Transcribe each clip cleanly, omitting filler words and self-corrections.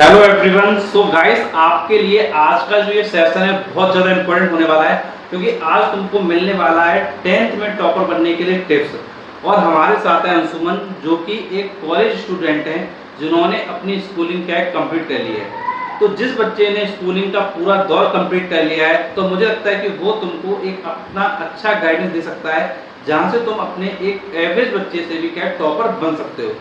Hello everyone. So guys, आपके लिए आज का जो ये सेशन है बहुत ज़्यादा इंपॉर्टेंट होने वाला है, क्योंकि आज तुमको मिलने वाला है 10th में टॉपर बनने के लिए टिप्स। और हमारे साथ है अंशुमन, जो कि एक कॉलेज स्टूडेंट हैं जिन्होंने अपनी स्कूलिंग क्या कंप्लीट कर ली है। तो जिस बच्चे ने स्कूलिंग का पूरा दौर कंप्लीट कर लिया है, तो मुझे लगता है कि वो तुमको एक अपना अच्छा गाइडेंस दे सकता है, जहाँ से तुम अपने एक एवरेज बच्चे से भी क्या टॉपर बन सकते हो।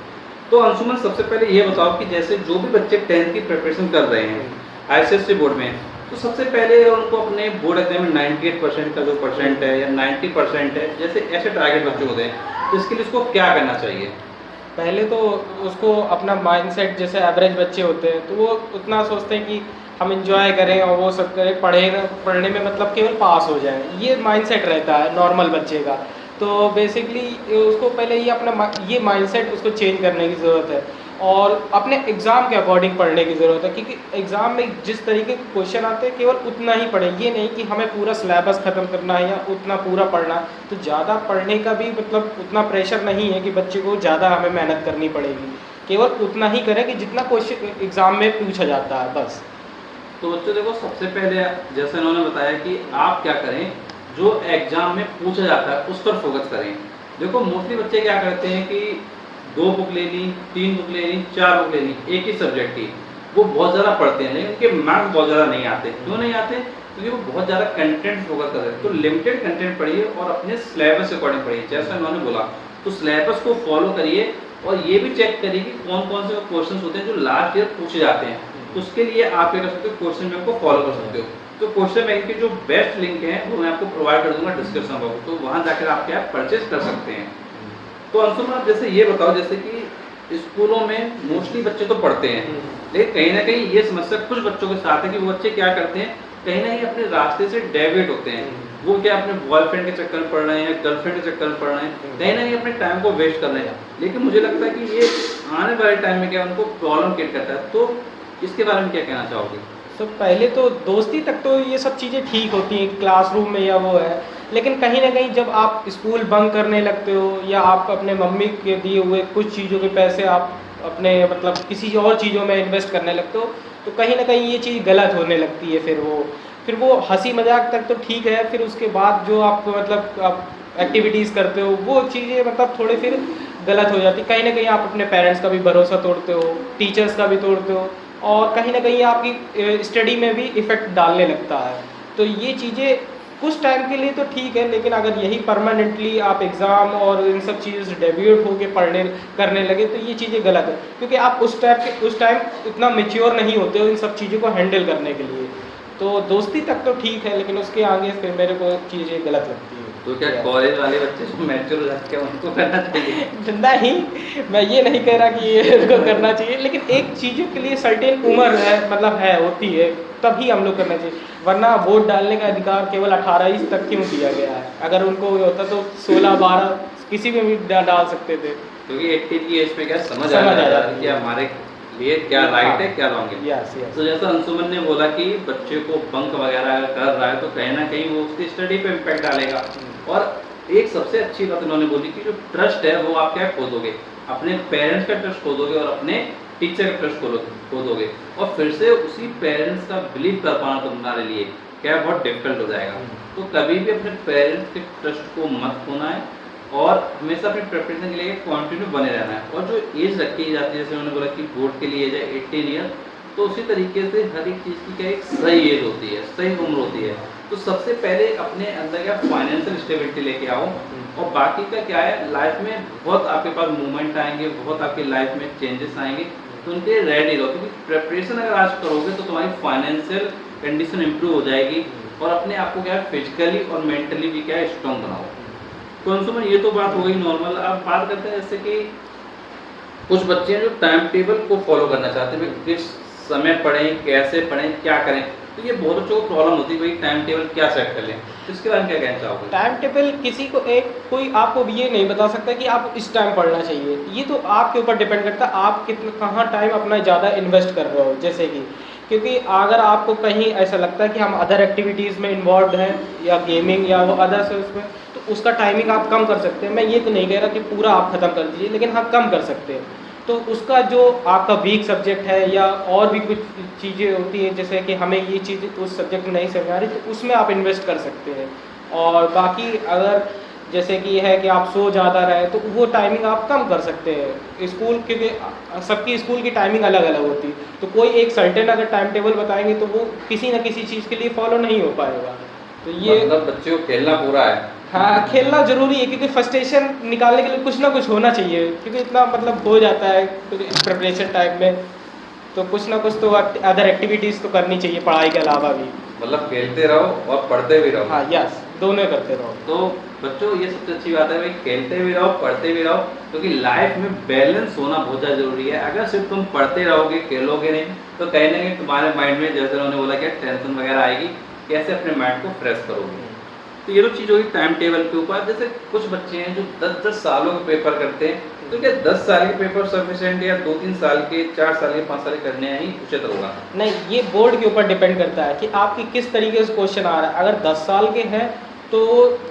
तो अंशुमन, सबसे पहले ये बताओ कि जैसे जो भी बच्चे 10th की प्रिपरेशन कर रहे हैं आईसीएसई बोर्ड में, तो सबसे पहले उनको अपने बोर्ड एग्जाम में 98% का जो परसेंट है या 90% है, जैसे ऐसे टारगेट बच्चे होते हैं, तो इसके लिए उसको क्या करना चाहिए? पहले तो उसको अपना माइंडसेट, जैसे एवरेज बच्चे होते हैं तो वो उतना सोचते हैं कि हम इंजॉय करें और वो सब करें, पढ़ने में मतलब केवल पास हो जाए, ये माइंडसेट रहता है नॉर्मल बच्चे का। तो बेसिकली उसको पहले ये अपना ये माइंडसेट उसको चेंज करने की ज़रूरत है और अपने एग्ज़ाम के अकॉर्डिंग पढ़ने की ज़रूरत है, क्योंकि एग्ज़ाम में जिस तरीके के क्वेश्चन आते हैं केवल उतना ही पढ़ें, ये नहीं कि हमें पूरा सिलेबस ख़त्म करना है या उतना पूरा पढ़ना है। तो ज़्यादा पढ़ने का भी मतलब उतना प्रेशर नहीं है कि बच्चे को ज़्यादा हमें मेहनत करनी पड़ेगी, केवल उतना ही करें कि जितना क्वेश्चन एग्ज़ाम में पूछा जाता है, बस। तो बच्चों देखो, सबसे पहले जैसे उन्होंने बताया कि आप क्या करें, जो एग्जाम में पूछा जाता है उस पर फोकस करें। देखो, मोस्टली बच्चे क्या करते हैं कि 2 बुक ले ली, 3 बुक ले ली, 4 बुक ले ली एक ही सब्जेक्ट की, वो बहुत ज़्यादा पढ़ते हैं, लेकिन उनके मार्क्स बहुत ज़्यादा नहीं आते। क्यों नहीं आते? क्योंकि वो बहुत ज़्यादा कंटेंट फोकस कर रहे हैं। तो लिमिटेड कंटेंट पढ़िए और अपने सिलेबस के अकॉर्डिंग पढ़िए, जैसा उन्होंने बोला। तो सिलेबस को फॉलो करिए और ये भी चेक करिए कि कौन कौन से क्वेश्चन होते हैं जो लास्ट ईयर पूछे जाते हैं। तो उसके लिए आप क्या कर सकते हो, क्वेश्चन बैंक को फॉलो कर सकते हो। तो क्वेश्चन बैंक के जो बेस्ट लिंक हैं वो मैं आपको प्रोवाइड कर दूंगा डिस्क्रिप्शन बॉक्स, तो वहां जाकर आप क्या परचेज कर सकते हैं। तो अंशुमन, आप जैसे ये बताओ, जैसे कि स्कूलों में मोस्टली बच्चे तो पढ़ते हैं, लेकिन कहीं ना कहीं ये समस्या कुछ बच्चों के साथ है कि वो बच्चे क्या करते हैं, कहीं ना कहीं अपने रास्ते से डेविएट होते हैं। वो क्या अपने बॉयफ्रेंड के चक्कर में पढ़ रहे हैं, गर्लफ्रेंड के चक्कर में पढ़ रहे हैं, कहीं ना कहीं अपने टाइम को वेस्ट कर रहे हैं। लेकिन मुझे लगता है कि ये आने वाले टाइम में क्या उनको प्रॉब्लम क्रिएट करता है। तो इसके बारे में क्या कहना चाहोगे? सब पहले तो दोस्ती तक तो ये सब चीज़ें ठीक होती हैं क्लासरूम में या वो है, लेकिन कहीं ना कहीं जब आप स्कूल बंक करने लगते हो या आप अपने मम्मी के दिए हुए कुछ चीज़ों के पैसे आप अपने मतलब किसी और चीज़ों में इन्वेस्ट करने लगते हो, तो कहीं ना कहीं ये चीज़ गलत होने लगती है। फिर वो हंसी मजाक तक तो ठीक है, फिर उसके बाद जो आप मतलब आप एक्टिविटीज़ करते हो वो चीज़ें मतलब थोड़े फिर गलत हो जाती। कहीं ना कहीं आप अपने पेरेंट्स का भी भरोसा तोड़ते हो, टीचर्स का भी तोड़ते हो और कहीं ना कहीं आपकी स्टडी में भी इफ़ेक्ट डालने लगता है। तो ये चीज़ें कुछ टाइम के लिए तो ठीक है, लेकिन अगर यही परमानेंटली आप एग्ज़ाम और इन सब चीज़ों से डेविएट होकर पढ़ने करने लगे तो ये चीज़ें गलत है, क्योंकि आप उस टाइम इतना मैच्योर नहीं होते हो इन सब चीज़ों को हैंडल करने के लिए। तो दोस्ती तक तो ठीक है, लेकिन उसके आगे फिर मेरे को चीज़ें गलत लगती है। तो क्या कॉलेज वाले बच्चे जो मैच्योर हो जाते हैं उनको करना चाहिए? नहीं, मैं ये नहीं कह रहा कि ये उनको करना चाहिए, लेकिन एक चीज़ों के लिए सर्टेन उम्र है, मतलब है होती है, तभी हम लोग करना चाहिए। वरना वोट डालने का अधिकार केवल 18 ही तक क्यों दिया गया है? अगर उनको होता तो 16-12 किसी में भी डाल सकते थे। क्योंकि 18 की एज पे क्या समझ आ जाता है कि हमारे लिए क्या राइट है, क्या रॉन्ग है। Yes yes. तो जैसा अंशुमन ने बोला कि बच्चे को बंक वगैरह अगर कर रहा है तो कहीं ना कहीं वो उसकी स्टडी पे इम्पैक्ट डालेगा। और एक सबसे अच्छी बात उन्होंने बोली कि जो ट्रस्ट है वो आप क्या खो दोगे, अपने पेरेंट्स का ट्रस्ट खो दोगे और अपने टीचर का ट्रस्ट खो दोगे, और फिर से उसी पेरेंट्स का बिलीव कर पाना तुम्हारे लिए क्या बहुत डिफिकल्ट हो जाएगा। तो कभी भी अपने पेरेंट्स के ट्रस्ट को मत खोना है और हमेशा अपनी प्रिपरेशन के लिए कंटिन्यू बने रहना है। और जो एज रखी जाती है, जैसे उन्होंने बोला कि बोर्ड के लिए एज है 18 ईयर, तो उसी तरीके से हर एक चीज़ की क्या एक सही एज होती है, सही उम्र होती है। तो सबसे पहले अपने अंदर क्या फाइनेंशियल स्टेबिलिटी लेके आओ, और बाकी का क्या है, लाइफ में बहुत आपके पास मूवमेंट आएंगे, बहुत आपकी लाइफ में चेंजेस आएंगे, तो उनके रेडी रहो। क्योंकि प्रिपरेशन अगर आज करोगे तो तुम्हारी फाइनेंशियल कंडीशन इंप्रूव हो जाएगी और अपने आप को क्या है फिजिकली और मेंटली भी क्या है स्ट्रॉन्ग बनाओ। तो अंशुमन, ये तो बात हो गई नॉर्मल। अब बात करते हैं जैसे कि कुछ बच्चे हैं जो टाइम टेबल को फॉलो करना चाहते हैं, किस समय पढ़ें, कैसे पढ़ें, क्या करें। तो ये बहुत बच्चों को प्रॉब्लम होती है, भाई टाइम टेबल क्या सेट कर लें। तो इसके बारे में क्या कहना चाहोगे? टाइम टेबल किसी को कोई आपको ये नहीं बता सकता कि आप इस टाइम पढ़ना चाहिए, ये तो आपके ऊपर डिपेंड करता है आप कितना कहाँ टाइम अपना ज़्यादा इन्वेस्ट कर रहे हो। जैसे कि क्योंकि अगर आपको कहीं ऐसा लगता है कि हम अदर एक्टिविटीज़ में इन्वॉल्व हैं या गेमिंग या वो अदर्स उसमें, तो उसका टाइमिंग आप कम कर सकते हैं। मैं ये तो नहीं कह रहा कि पूरा आप ख़त्म कर दीजिए, लेकिन हाँ कम कर सकते हैं। तो उसका जो आपका वीक सब्जेक्ट है या और भी कुछ चीज़ें होती हैं, जैसे कि हमें ये चीज़ उस सब्जेक्ट में नहीं समझ आ रही, तो उसमें आप इन्वेस्ट कर सकते हैं। और बाकी अगर जैसे कि है कि आप सो ज़्यादा रहे तो वो टाइमिंग आप कम कर सकते हैं। स्कूल क्योंकि सबकी स्कूल की टाइमिंग अलग अलग होती है, तो कोई एक सर्टेन अगर टाइम टेबल बताएंगे तो वो किसी न किसी चीज़ के लिए फॉलो नहीं हो पाएगा। तो ये मतलब बच्चे को खेलना पूरा है। हाँ, खेलना ज़रूरी है, क्योंकि फ्रस्ट्रेशन निकालने के लिए कुछ ना कुछ होना चाहिए, क्योंकि इतना मतलब हो जाता है प्रिपरेशन टाइम में, तो कुछ ना कुछ तो अदर एक्टिविटीज़ तो करनी चाहिए पढ़ाई के अलावा भी। मतलब खेलते रहो और पढ़ते भी रहो। हाँ, यस, दोनों करते रहो। तो बच्चों ये सबसे अच्छी बात है भाई, खेलते भी रहो पढ़ते भी रहो, क्योंकि लाइफ में बैलेंस होना बहुत ज़्यादा जरूरी है। अगर सिर्फ तुम पढ़ते रहोगे खेलोगे नहीं तो कहीं ना कहीं तुम्हारे माइंड में, जैसे उन्होंने बोला, क्या टेंशन वगैरह आएगी, कैसे अपने माइंड को फ्रेश करोगे। तो ये तो चीज़ होगी टाइम टेबल के ऊपर। जैसे कुछ बच्चे हैं जो 10-10 सालों के पेपर करते हैं, तो क्या 10 साल के पेपर सफिशिएंट या 2-3 साल के, 4 साल के, 5 साल के करने ही उचित होगा? नहीं, ये बोर्ड के ऊपर डिपेंड करता है कि आपकी किस तरीके से क्वेश्चन आ रहा है। अगर 10 साल के हैं तो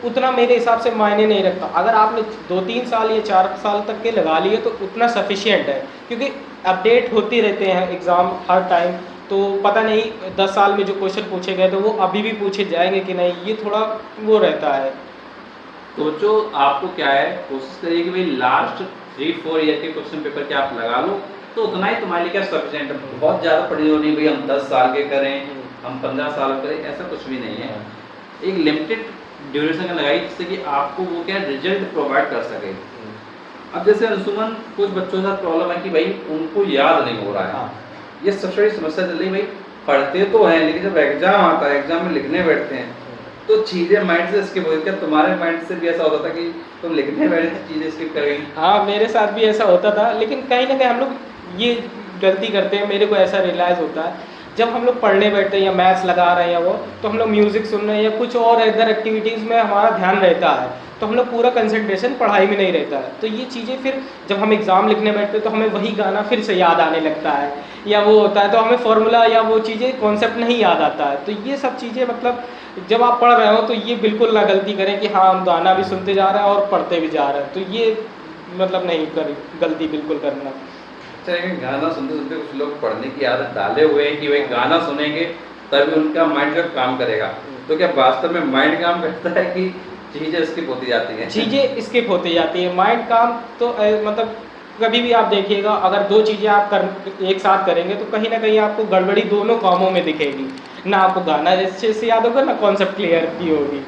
उतना मेरे हिसाब से मायने नहीं रखता। अगर आपने 2-3 साल या 4 साल तक के लगा लिए तो उतना सफिशिएंट है, क्योंकि अपडेट होती रहते हैं एग्ज़ाम हर टाइम। तो पता नहीं 10 साल में जो क्वेश्चन पूछे गए तो वो अभी भी पूछे जाएंगे कि नहीं, ये थोड़ा वो रहता है। तो बच्चों आपको क्या है, कोशिश करिए कि भाई लास्ट 3-4 ईयर के क्वेश्चन पेपर के आप लगा लो, तो उतना ही तुम्हारे लिए क्या सफिशिएंट है। बहुत ज़्यादा पढ़ी हो नहीं भाई, हम 10 साल के करें, हम 15 साल के करें, ऐसा कुछ भी नहीं है। एक लिमिटेड ड्यूरेशन का लगाइए, जिससे कि आपको वो क्या रिजल्ट प्रोवाइड कर सके। अब जैसे अंशुमन, कुछ बच्चों के साथ प्रॉब्लम है कि भाई उनको याद नहीं हो रहा है। हाँ। ये सबसे बड़ी समस्या चल रही है भाई, पढ़ते तो हैं लेकिन जब एग्जाम आता है, एग्जाम में लिखने बैठते हैं तो चीज़ें माइंड से स्किप होती है। क्या तुम्हारे माइंड से भी ऐसा होता था कि तुम लिखने बैठे तो चीज़ें स्किप कर गई? हाँ, मेरे साथ भी ऐसा होता था, लेकिन कहीं ना कहीं हम लोग ये गलती करते हैं। मेरे को ऐसा रियलाइज़ होता है, जब हम लोग पढ़ने बैठते हैं या मैथ्स लगा रहे हैं या वो, तो हम लोग म्यूज़िक सुन रहे हैं या कुछ और अदर एक्टिविटीज़ में हमारा ध्यान रहता है, तो हम लोग पूरा कंसंट्रेशन पढ़ाई में नहीं रहता है। तो ये चीज़ें फिर जब हम एग्ज़ाम लिखने बैठते हैं तो हमें वही गाना फिर से याद आने लगता है, या वो होता है तो हमें फॉर्मूला या वो चीज़ें कॉन्सेप्ट नहीं याद आता है। तो ये सब चीज़ें मतलब जब आप पढ़ रहे हो तो ये बिल्कुल ना गलती करें कि हाँ, हम गाना भी सुनते जा रहे हैं और पढ़ते भी जा रहे हैं, तो ये मतलब नहीं करी गलती बिल्कुल करना। अच्छा, लेकिन गाना सुनते सुनते कुछ लोग पढ़ने की आदत डाले हुए हैं कि भाई गाना सुनेंगे तभी उनका माइंड जब काम करेगा। तो क्या वास्तव में माइंड काम करता है कि चीज़ें स्किप होती जाती हैं? चीज़ें स्किप होती जाती है। माइंड काम तो मतलब कभी भी आप देखिएगा, अगर 2 चीज़ें आप कर एक साथ करेंगे तो कहीं ना कहीं आपको गड़बड़ी दोनों कामों में दिखेगी। ना आपको गाना अच्छे से याद होगा, ना कॉन्सेप्ट क्लियर की होगी।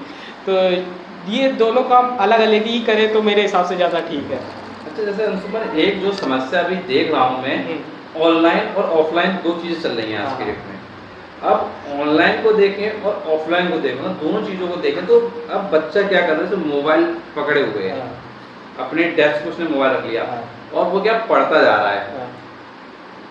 तो ये दोनों काम अलग अलग ही करें तो मेरे हिसाब से ज़्यादा ठीक है। अच्छा, जैसे अंशुमन, एक जो समस्या अभी देख रहा हूँ मैं, ऑनलाइन और ऑफलाइन 2 चीज़ें चल रही हैं आज के हाँ। डेट में। अब ऑनलाइन को देखें और ऑफलाइन को देखें, मतलब दोनों चीज़ों को देखें, तो अब बच्चा क्या कर रहा है, जो मोबाइल पकड़े हुए है, हाँ। अपने डेस्क पे उसने मोबाइल रख लिया हाँ। और वो क्या पढ़ता जा रहा है। हाँ।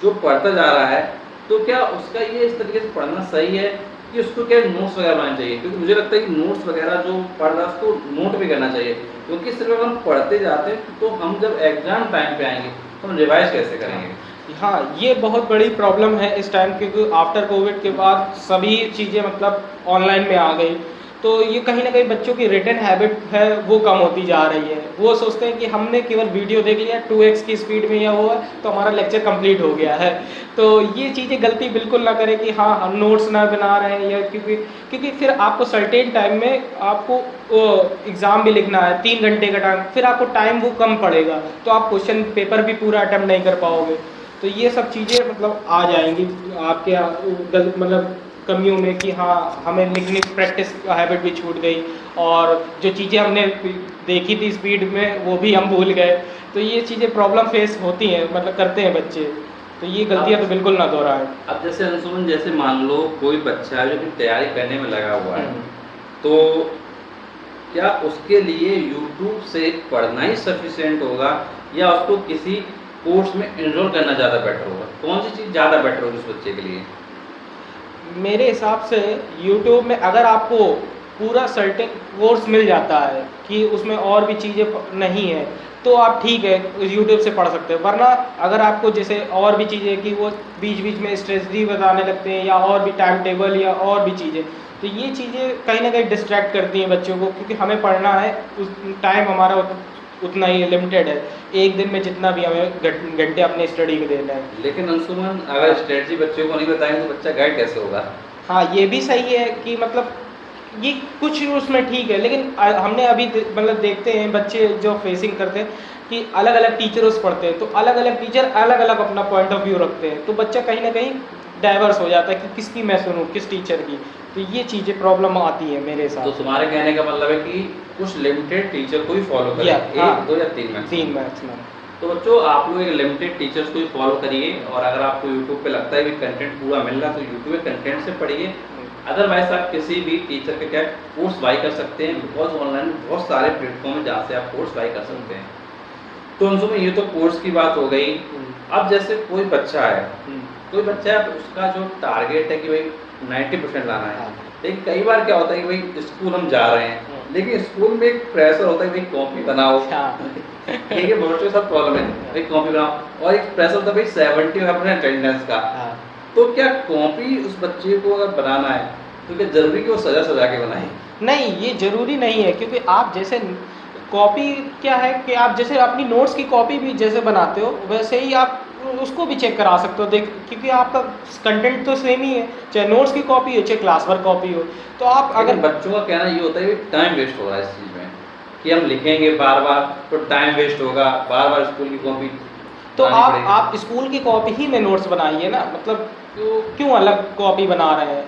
जो पढ़ता जा रहा है तो क्या उसका ये इस तरीके से पढ़ना सही है कि उसको क्या नोट्स वगैरह बनाने चाहिए? क्योंकि मुझे लगता है कि नोट्स वगैरह जो पढ़ रहा है उसको नोट भी करना चाहिए, क्योंकि सिर्फ अगर हम पढ़ते जाते हैं तो हम जब एग्जाम टाइम पे आएंगे तो हम रिवाइज कैसे करेंगे? हाँ, ये बहुत बड़ी प्रॉब्लम है इस टाइम, क्योंकि आफ्टर कोविड के बाद सभी चीज़ें मतलब ऑनलाइन में आ गई। तो ये कहीं ना कहीं बच्चों की रिटन हैबिट है वो कम होती जा रही है। वो सोचते हैं कि हमने केवल वीडियो देख लिया 2x की स्पीड में या हुआ तो हमारा लेक्चर कंप्लीट हो गया है। तो ये चीज़ें गलती बिल्कुल ना करें कि हाँ, हम नोट्स ना बना रहे हैं, या क्योंकि फिर आपको सर्टेन टाइम में आपको एग्ज़ाम भी लिखना है 3 घंटे का टाइम, फिर आपको टाइम वो कम पड़ेगा, तो आप क्वेश्चन पेपर भी पूरा अटेम्प्ट नहीं कर पाओगे। तो ये सब चीज़ें मतलब आ जाएंगी आपके मतलब कमियों में कि हाँ, हमें लिखने की प्रैक्टिस हैबिट भी छूट गई, और जो चीज़ें हमने देखी थी स्पीड में वो भी हम भूल गए। तो ये चीज़ें प्रॉब्लम फेस होती हैं, मतलब करते हैं बच्चे। तो ये गलतियाँ तो बिल्कुल ना दोहराएं। अब जैसे अंशुमन, जैसे मान लो कोई बच्चा है जो कि तैयारी करने में लगा हुआ है, तो क्या उसके लिए यूट्यूब से पढ़ना ही सफिशिएंट होगा या उसको किसी कोर्स में एनरोल करना ज़्यादा बेटर होगा? कौन सी चीज़ ज़्यादा बेटर होगी उस बच्चे के लिए? मेरे हिसाब से यूट्यूब में अगर आपको पूरा सर्टेन कोर्स मिल जाता है कि उसमें और भी चीज़ें नहीं है, तो आप ठीक है यूट्यूब से पढ़ सकते हो। वरना अगर आपको जैसे और भी चीज़ें कि वो बीच बीच में स्ट्रेटजी बताने लगते हैं या और भी टाइम टेबल या और भी चीज़ें, तो ये चीज़ें कहीं ना कहीं डिस्ट्रैक्ट करती हैं बच्चों को, क्योंकि हमें पढ़ना है, उस टाइम हमारा उतना ही लिमिटेड है, एक दिन में जितना भी हमें घंटे अपने स्टडी को देना है। लेकिन अंशुमन, अगर स्ट्रेटजी बच्चे को नहीं बताएंगे तो बच्चा गाइड कैसे होगा? हाँ, ये भी सही है कि मतलब ये कुछ उसमें ठीक है, लेकिन हमने अभी मतलब देखते हैं बच्चे जो फेसिंग करते हैं कि अलग अलग टीचर्स पढ़ते हैं, तो अलग अलग टीचर अलग अलग अपना पॉइंट ऑफ व्यू रखते हैं, तो बच्चा कहीं ना कहीं डाइवर्स हो जाता है कि किसकी मैं सुनूं, किस टीचर की। तो ये चीज़ें प्रॉब्लम आती है मेरे तो साथ। तुम्हारे कहने का मतलब है कि कुछ लिमिटेड टीचर को ही फॉलो करें, या, एक, हाँ, दो या तीन मैक्सिमम। 3 मैक्सिमम। तो बच्चों, आप लोग एक लिमिटेड टीचर्स को ही फॉलो करिए, और अगर आपको यूट्यूब पे लगता है कि कंटेंट पूरा मिल रहा है तो यूट्यूब पे कंटेंट से पढ़िए। अदरवाइज आप किसी भी टीचर के क्या कोर्स बाई कर सकते हैं, बिकॉज ऑनलाइन बहुत सारे प्लेटफॉर्म है जहाँ से आप कोर्स बाई कर सकते हैं। तो अंशुमन, ये तो कोर्स की बात हो गई। अब जैसे कोई बच्चा है, उसका जो टारगेट है कि भाई 90% लाना है, हाँ। लेकिन कई बार क्या होता है कि भाई स्कूल हम जा रहे हैं, लेकिन स्कूल में एक प्रेशर होता है कि भाई कॉपी बनाओ। हाँ। ये बहुत के साथ प्रॉब्लम है, भाई कॉपी बनाओ, और एक प्रेशर होता है भाई 70% अटेंडेंस का। हाँ। तो क्या कॉपी उस बच्चे को अगर बनाना है तो क्या जरूरी कि वो सजा सजा के बनाए? नहीं, ये ज़रूरी नहीं है, क्योंकि आप जैसे कॉपी क्या है कि आप जैसे अपनी नोट्स की कॉपी भी जैसे बनाते हो वैसे ही आप उसको भी चेक करा सकते हो, देख, क्योंकि आपका कंटेंट तो सेम ही है, चाहे नोट्स की कॉपी हो चाहे क्लास वर्क कॉपी हो। तो आप अगर अगर बच्चों का कहना ये होता है कि टाइम वेस्ट हो रहा है इस चीज़ में, कि हम लिखेंगे बार बार तो टाइम वेस्ट होगा, बार बार स्कूल की कॉपी तो बनानी पड़ेगी। आप स्कूल की कॉपी ही में नोट्स बनाइए ना, मतलब तो क्यों अलग कॉपी बना रहे हैं?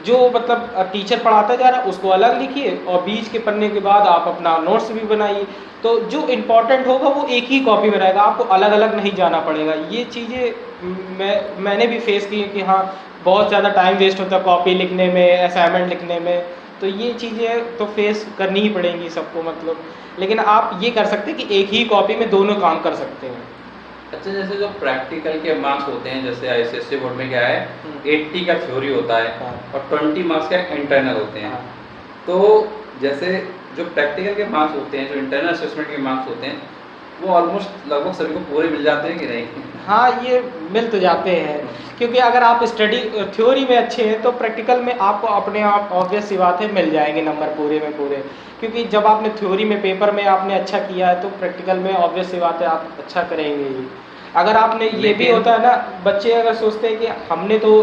जो मतलब टीचर पढ़ाता जा रहा है उसको अलग लिखिए, और बीच के पन्ने के बाद आप अपना नोट्स भी बनाइए, तो जो इम्पोर्टेंट होगा वो एक ही कॉपी में रहेगा, आपको अलग अलग नहीं जाना पड़ेगा। ये चीज़ें मैंने भी फेस की है कि हाँ, बहुत ज़्यादा टाइम वेस्ट होता है कॉपी लिखने में, असाइनमेंट लिखने में, तो ये चीज़ें तो फेस करनी ही पड़ेंगी सबको मतलब। लेकिन आप ये कर सकते हैं कि एक ही कॉपी में दोनों काम कर सकते हैं। अच्छा, जैसे जो प्रैक्टिकल के मार्क्स होते हैं, जैसे आईसीएसई बोर्ड में क्या है, 80 का थ्योरी होता है हाँ। और 20 मार्क्स का इंटरनल होते हैं। हाँ। तो जैसे जो प्रैक्टिकल के मार्क्स होते हैं, जो इंटरनल असेसमेंट के मार्क्स होते हैं, वो ऑलमोस्ट लगभग सभी को पूरे मिल जाते हैं कि नहीं? हाँ, ये मिल तो जाते हैं, क्योंकि अगर आप स्टडी थ्योरी में अच्छे हैं तो प्रैक्टिकल में आपको अपने आप ऑब्वियस सी बात है मिल जाएंगे नंबर पूरे में पूरे, क्योंकि जब आपने थ्योरी में पेपर में आपने अच्छा किया है तो प्रैक्टिकल में ऑब्वियस सी बात है आप अच्छा करेंगे ही। अगर आपने ये भी लेकिन- होता है ना, बच्चे अगर सोचते हैं कि हमने तो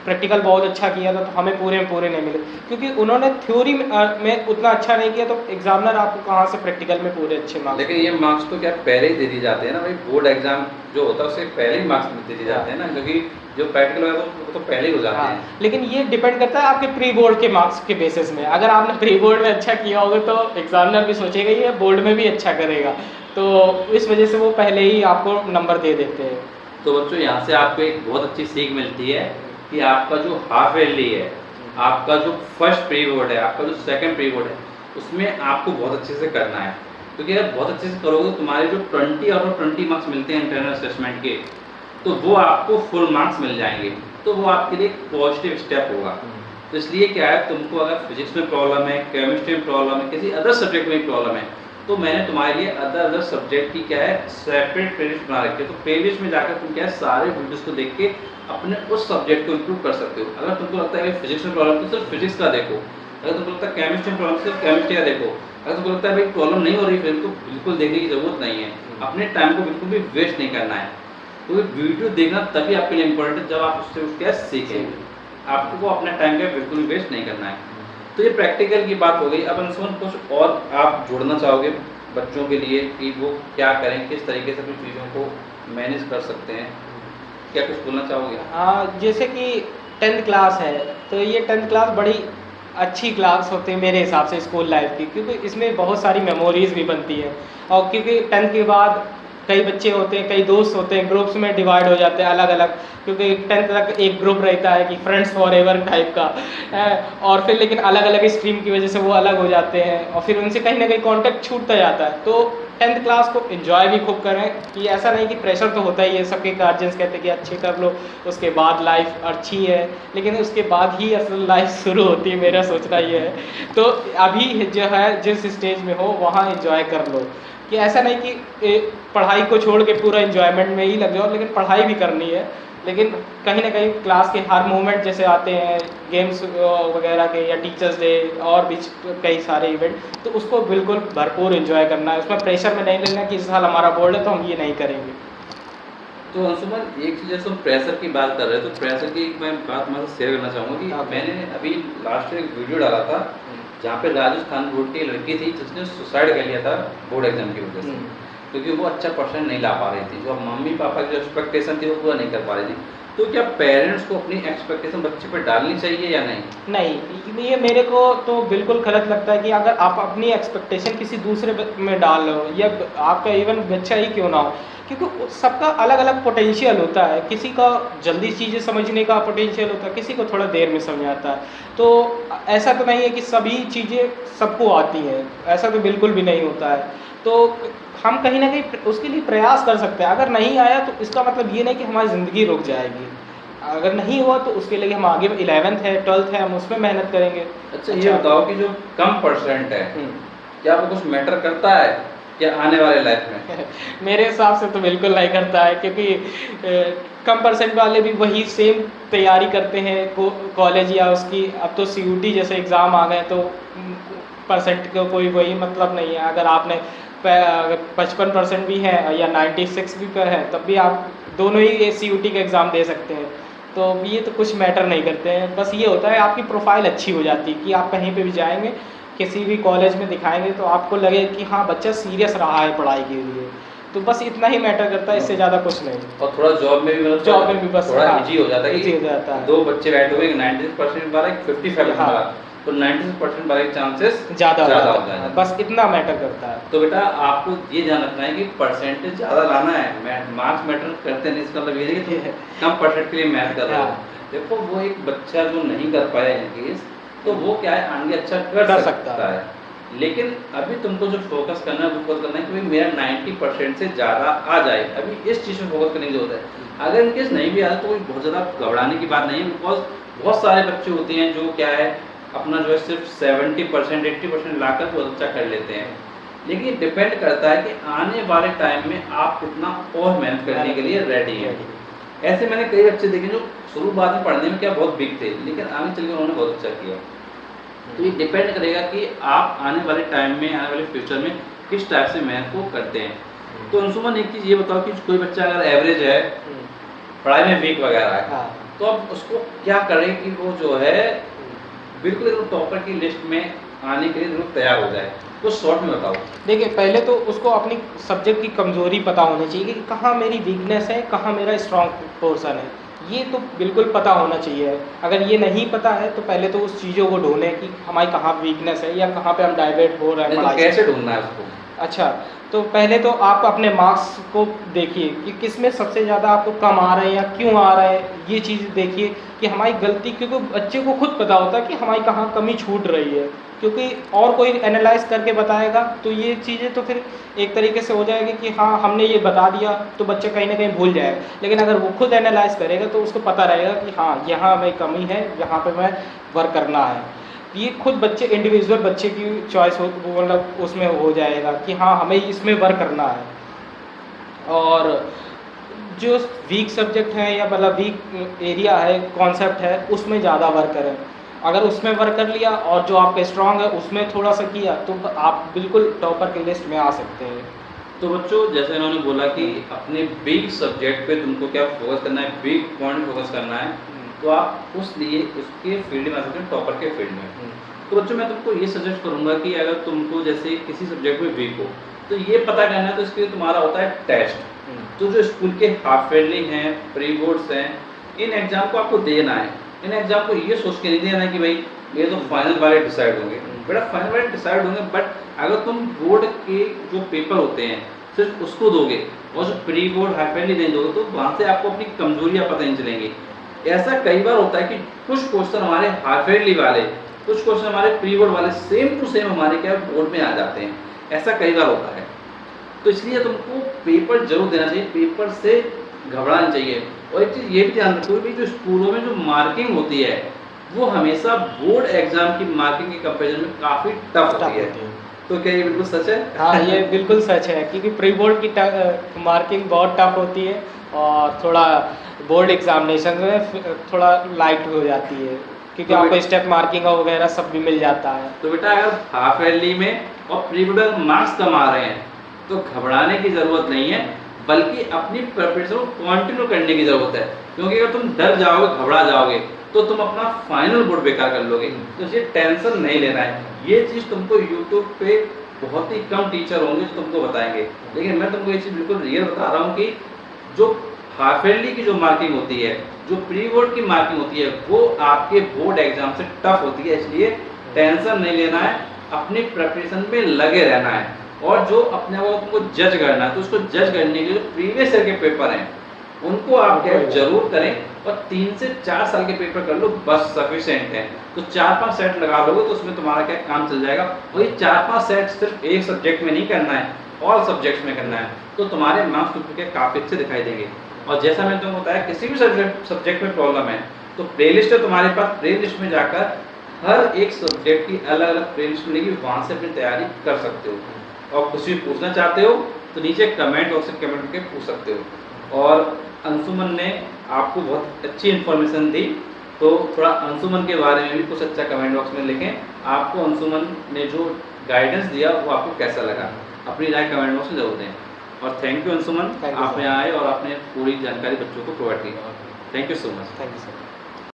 प्रैक्टिकल बहुत अच्छा किया था तो हमें पूरे में पूरे नहीं मिले, क्योंकि उन्होंने थ्योरी में उतना अच्छा नहीं किया, तो एग्जामिनर आपको कहाँ से प्रैक्टिकल में पूरे अच्छे मार्क्स। लेकिन ये मार्क्स तो क्या पहले ही दे दिए जाते हैं ना भाई, बोर्ड एग्जाम जो होता है उससे पहले ही मार्क्स दे दिए जाते हैं ना, क्योंकि जो प्रैक्टिकल होगा वो तो पहले ही हो जाते हाँ, हैं। लेकिन ये डिपेंड करता है आपके प्री बोर्ड के मार्क्स के बेसिस में। अगर आपने प्री बोर्ड में अच्छा किया होगा तो एग्जामिनर भी सोचेगा ये बोर्ड में भी अच्छा करेगा, तो इस वजह से वो पहले ही आपको नंबर दे देते हैं। तो बच्चों, यहाँ से आपको एक बहुत अच्छी सीख मिलती है कि आपका जो हाफ ईयरली है, आपका जो फर्स्ट प्री बोर्ड है, आपका जो सेकंड प्री बोर्ड है, उसमें आपको बहुत अच्छे से करना है, क्योंकि अगर बहुत अच्छे से करोगे तो तुम्हारे जो 20 और 20 मार्क्स मिलते हैं इंटरनल असेसमेंट के, तो वो आपको फुल मार्क्स मिल जाएंगे, तो वो आपके लिए एक पॉजिटिव स्टेप होगा। तो इसलिए क्या है, तुमको अगर फिजिक्स में प्रॉब्लम है, केमिस्ट्री में प्रॉब्लम है, किसी अदर सब्जेक्ट में प्रॉब्लम है, तो मैंने तुम्हारे लिए अदर सब्जेक्ट की क्या है सेपरेट प्लेलिस्ट बना रखी है। तो प्लेलिस्ट में जाकर तुम क्या है सारे वीडियोस को देख के अपने उस सब्जेक्ट को इम्प्रूव कर सकते हो। अगर तुमको लगता है फिजिक्स में प्रॉब्लम तो सिर्फ फिजिक्स का देखो, अगर तुमको लगता है केमिस्ट्री में प्रॉब्लम सिर्फ केमिस्ट्री का देखो, अगर तुमको लगता है भाई प्रॉब्लम नहीं हो रही फिर तो बिल्कुल देखने की जरूरत नहीं है। अपने टाइम को बिल्कुल भी वेस्ट नहीं करना है, तो वीडियो देखना तभी आपके लिए इम्पोर्टेंट है जब आप उससे क्या सीखेंगे। आपको अपना टाइम का बिल्कुल भी वेस्ट नहीं करना है। तो ये प्रैक्टिकल की बात हो गई। अब अंशुमन, कुछ और आप जोड़ना चाहोगे बच्चों के लिए कि वो क्या करें, किस तरीके से अपनी चीज़ों को मैनेज कर सकते हैं, क्या कुछ बोलना चाहोगे? हाँ, जैसे कि 10th क्लास है तो ये 10th क्लास बड़ी अच्छी क्लास होती है मेरे हिसाब से स्कूल लाइफ की, क्योंकि इसमें बहुत सारी मेमोरीज भी बनती हैं। और क्योंकि 10th के बाद कई बच्चे होते हैं, कई दोस्त होते हैं, ग्रुप्स में डिवाइड हो जाते हैं अलग अलग, क्योंकि 10th तक एक ग्रुप रहता है कि फ्रेंड्स फॉर एवर टाइप का और फिर लेकिन अलग अलग स्ट्रीम की वजह से वो अलग हो जाते हैं और फिर उनसे कहीं ना कहीं कांटेक्ट छूटता जाता है। तो 10th क्लास को एंजॉय भी खूब करें, कि ऐसा नहीं कि प्रेशर तो होता ही है, सबके गार्जियंस कहते हैं कि अच्छे कर लो उसके बाद लाइफ अच्छी है, लेकिन उसके बाद ही असल लाइफ शुरू होती है, मेरा सोचना ये है। तो अभी जो है जिस स्टेज में हो वहाँ एंजॉय कर लो, कि ऐसा नहीं कि पढ़ाई को छोड़ के पूरा एंजॉयमेंट में ही लग जाओ, लेकिन पढ़ाई भी करनी है। लेकिन कहीं ना कहीं क्लास के हर मोमेंट जैसे आते हैं गेम्स वगैरह के या टीचर्स डे और भी कई सारे इवेंट, तो उसको बिल्कुल भरपूर एंजॉय करना है, उसमें प्रेशर में नहीं लेना कि इस साल हमारा बोर्ड है तो हम ये नहीं करेंगे। तो अंशुमन, एक चीज़ जैसे हम प्रेशर की बात कर रहे हैं, तो प्रेशर की एक मैं बात मैं शेयर करना चाहूँगा कि हाँ। मैंने अभी लास्ट में एक वीडियो डाला था जहाँ पे राजस्थान बोर्ड की एक लड़की थी जिसने सुसाइड कर लिया था बोर्ड एग्जाम की वजह से, क्योंकि वो अच्छा परसेंट नहीं ला पा रही थी, जो मम्मी पापा की जो एक्सपेक्टेशन थी वो पूरा नहीं कर पा रही थी। तो क्या पेरेंट्स को अपनी एक्सपेक्टेशन बच्चे पर डालनी चाहिए या नहीं? नहीं, ये मेरे को तो बिल्कुल गलत लगता है कि अगर आप अपनी एक्सपेक्टेशन किसी दूसरे में डाल लो या आपका इवन बच्चा ही क्यों ना हो, क्योंकि सबका अलग अलग पोटेंशियल होता है, किसी का जल्दी चीज़ें समझने का पोटेंशियल होता है, किसी को थोड़ा देर में समझ आता है। तो ऐसा तो नहीं है कि सभी चीज़ें सबको आती हैं, ऐसा तो बिल्कुल भी नहीं होता है। तो हम कहीं ना कहीं उसके लिए प्रयास कर सकते हैं, अगर नहीं आया तो इसका मतलब ये नहीं कि हमारी ज़िंदगी रुक जाएगी, अगर नहीं हुआ तो उसके लिए हम आगे 11th है 12th है हम उसमें मेहनत करेंगे। अच्छा, ये बताओ कि जो कम परसेंट है, क्या वो कुछ मैटर करता है क्या आने वाले लाइफ में? मेरे हिसाब से तो बिल्कुल नहीं करता है, क्योंकि कम परसेंट वाले भी वही सेम तैयारी करते हैं कॉलेज या उसकी, अब तो CUT जैसे एग्ज़ाम आ गए तो परसेंट का कोई वही मतलब नहीं है। अगर आपने 55% भी है या 96 भी पर है तब भी आप दोनों ही CUT का एग्ज़ाम दे सकते हैं, तो ये तो कुछ मैटर नहीं करते हैं। बस ये होता है आपकी प्रोफाइल अच्छी हो जाती है कि आप कहीं पे भी जाएंगे किसी भी कॉलेज में दिखाएंगे तो आपको लगे कि हाँ बच्चा सीरियस रहा है पढ़ाई के लिए, तो बस इतना ही मैटर करता है, इससे ज़्यादा कुछ नहीं। और थोड़ा जॉब में भी मतलब जॉब में भी बस थोड़ा हाँ, इजी हो जाता है easy कि हो जाता है। दो बच्चे बैठे हुए 96% वाला 55% हाँ। वाला, तो 96% वाले चांसेस ज़्यादा हो हो जाए। बस इतना मैटर करता है। तो बेटा आपको ये ध्यान रखना है कि परसेंटेज ज़्यादा लाना है, मार्क्स मैटर करते नहीं, इसका मतलब ये नहीं कि तुम कम परसेंट के लिए मैथ कर रहे हो। हाँ। देखो वो एक बच्चा जो नहीं कर पाया इन केस, तो वो क्या है आगे अच्छा कर सकता है, लेकिन अभी तुमको जो फोकस करना है वो फोकस करना है कि भाई मेरा 90% से ज़्यादा आ जाए, अभी इस चीज़ में फोकस करने की जरूरत है। अगर इनकेस नहीं भी आता तो कोई बहुत ज़्यादा घबराने की बात नहीं है, बिकॉज बहुत सारे बच्चे होते हैं जो क्या है अपना जो है सिर्फ 70% 80% लाकर बहुत अच्छा कर लेते हैं, लेकिन ये डिपेंड करता है कि आने वाले टाइम में आप कितना और मेहनत करने के लिए रेडी हैं। ऐसे मैंने कई बच्चे देखे जो शुरुआत में पढ़ने में क्या बहुत बिग थे, लेकिन आगे चल के उन्होंने बहुत अच्छा किया। तो ये डिपेंड करेगा कि आप आने वाले टाइम में, आने वाले फ्यूचर में किस टाइप से मेहनत को करते हैं। तो अंशुमन एक चीज़ ये बताओ कि कोई बच्चा अगर एवरेज है, पढ़ाई में वीक वगैरह है, हाँ। तो अब उसको क्या करें कि वो जो है बिल्कुल एकदम टॉपर की लिस्ट में आने के लिए जरूर तैयार हो जाए, कुछ शॉर्ट में बताओ। देखिए पहले तो उसको अपनी सब्जेक्ट की कमज़ोरी पता होनी चाहिए कि कहाँ मेरी वीकनेस है, कहाँ मेरा स्ट्रॉन्ग पोर्शन है, ये तो बिल्कुल पता होना चाहिए। अगर ये नहीं पता है तो पहले तो उस चीज़ों को ढूंढें कि हमारी कहाँ वीकनेस है या कहाँ पे हम डाइवर्ट हो रहे हैं तो पढ़ाई से। कैसे ढूंढना है उसको? अच्छा, तो पहले तो आप अपने मार्क्स को देखिए कि किस में सबसे ज़्यादा आपको कम आ रहे हैं या क्यों आ रहे हैं, ये चीज़ देखिए कि हमारी गलती, क्योंकि बच्चे को खुद पता होता है कि हमारी कहाँ कमी छूट रही है, क्योंकि और कोई एनालाइज करके बताएगा तो ये चीज़ें तो फिर एक तरीके से हो जाएगी कि हाँ हमने ये बता दिया तो बच्चा कहीं ना कहीं भूल जाएगा। लेकिन अगर वो खुद एनालाइज करेगा तो उसको पता रहेगा कि हाँ यहाँ हमें कमी है, यहाँ पे मैं वर्क करना है। ये खुद बच्चे इंडिविजुअल बच्चे की चॉइस हो, मतलब उसमें हो जाएगा कि हाँ हमें इसमें वर्क करना है। और जो वीक सब्जेक्ट है या मतलब वीक एरिया है, कॉन्सेप्ट है, उसमें ज़्यादा वर्क करें। अगर उसमें वर्क कर लिया और जो आपका स्ट्रांग है उसमें थोड़ा सा किया तो आप बिल्कुल टॉपर की लिस्ट में आ सकते हैं। तो बच्चों जैसे इन्होंने बोला कि अपने वीक सब्जेक्ट पे तुमको क्या फोकस करना है, वीक पॉइंट फोकस करना है, तो आप उस लिए उसके फील्ड में आ सकते हैं, टॉपर के फील्ड में। तो बच्चों मैं तुमको ये सजेस्ट करूंगा कि अगर तुमको जैसे किसी सब्जेक्ट में वीक हो तो ये पता करना है, तो इसके लिए तुम्हारा होता है टेस्ट। तो जो स्कूल के हाफ ईयरली हैं, प्री बोर्ड्स हैं, इन एग्जाम को आपको देना है। इन एग्जाम को ये सोच के नहीं देना है कि भाई ये तो फाइनल वाले डिसाइड होंगे, बेटा फाइनल वाले डिसाइड होंगे, बट अगर तुम बोर्ड के जो पेपर होते हैं सिर्फ उसको दोगे और जो प्री बोर्ड हाफ ईयरली नहीं दोगे तो वहाँ से आपको अपनी कमजोरियाँ पता नहीं चलेंगी। ऐसा कई बार होता है कि कुछ क्वेश्चन हमारे हाफ ईयरली वाले, कुछ क्वेश्चन हमारे प्री बोर्ड वाले सेम टू सेम हमारे क्या बोर्ड में आ जाते हैं, ऐसा कई बार होता है। तो इसलिए तुमको पेपर जरूर देना चाहिए, पेपर से घबराना चाहिए। और एक चीज़ ये भी ध्यान रखो कि जो स्कूलों में जो मार्किंग होती है वो हमेशा बोर्ड एग्जाम की मार्किंग के कंपेरिजन में काफ़ी टफ होती है। तो क्या ये बिल्कुल सच है? हाँ ये बिल्कुल सच है, क्योंकि प्री बोर्ड की मार्किंग बहुत टफ होती है और थोड़ा बोर्ड एग्जामिनेशन में थोड़ा लाइट हो जाती है, क्योंकि तो आपको स्टेप मार्किंग वगैरह सब भी मिल जाता है। तो बेटा अगर हाफ ईयरली में और प्री बोर्ड मार्क्स कम आ रहे हैं तो घबराने की ज़रूरत नहीं है, बल्कि अपनी प्रिपरेशन को कंटिन्यू करने की ज़रूरत है। क्योंकि अगर तुम डर जाओगे, घबरा जाओगे, तो तुम अपना फाइनल बोर्ड बेकार कर लोगे। तो ये टेंशन नहीं लेना है। ये चीज़ तुमको यूट्यूब पे बहुत ही कम टीचर होंगे जो तुमको बताएंगे, लेकिन मैं तुमको ये चीज़ बिल्कुल रियल बता रहा हूँ कि जो हाफ ईयरली की जो मार्किंग होती है, जो प्री बोर्ड की मार्किंग होती है, वो आपके बोर्ड एग्जाम से टफ होती है। इसलिए टेंशन नहीं लेना है, अपनी प्रिपरेशन में लगे रहना है। और जो अपने आप को तुमको जज करना है, तो उसको जज करने के लिए जो प्रीवियस ईयर के पेपर हैं उनको आप क्या जरूर करें, और 3 से 4 साल के पेपर कर लो, बस सफिशिएंट है। तो 4-5 सेट लगा लोगे तो उसमें तुम्हारा क्या काम चल जाएगा। और ये 4-5 सेट सिर्फ एक सब्जेक्ट में नहीं करना है, ऑल सब्जेक्ट्स में करना है, तो तुम्हारे मार्क्स तुमको काफ़ी अच्छे दिखाई देंगे। और जैसा मैंने तुमको बताया, किसी भी सब्जेक्ट में प्रॉब्लम है तो प्लेलिस्ट है तुम्हारे पास, प्लेलिस्ट में जाकर हर एक सब्जेक्ट की अलग अलग प्लेलिस्ट मिलेगी, वहाँ से अपनी तैयारी कर सकते हो। और कुछ भी पूछना चाहते हो तो नीचे कमेंट बॉक्स में कमेंट करके पूछ सकते हो। और अंशुमन ने आपको बहुत अच्छी इन्फॉर्मेशन दी, तो थोड़ा अंशुमन के बारे में भी कुछ अच्छा कमेंट बॉक्स में लिखें। आपको अंशुमन ने जो गाइडेंस दिया वो आपको कैसा लगा, अपनी राय कमेंट बॉक्स में जरूर दें। और thank you Anshuman, Thank you, आप sir. यहाँ आए और आपने पूरी जानकारी बच्चों को प्रोवाइड की। Thank you so much. Thank you sir.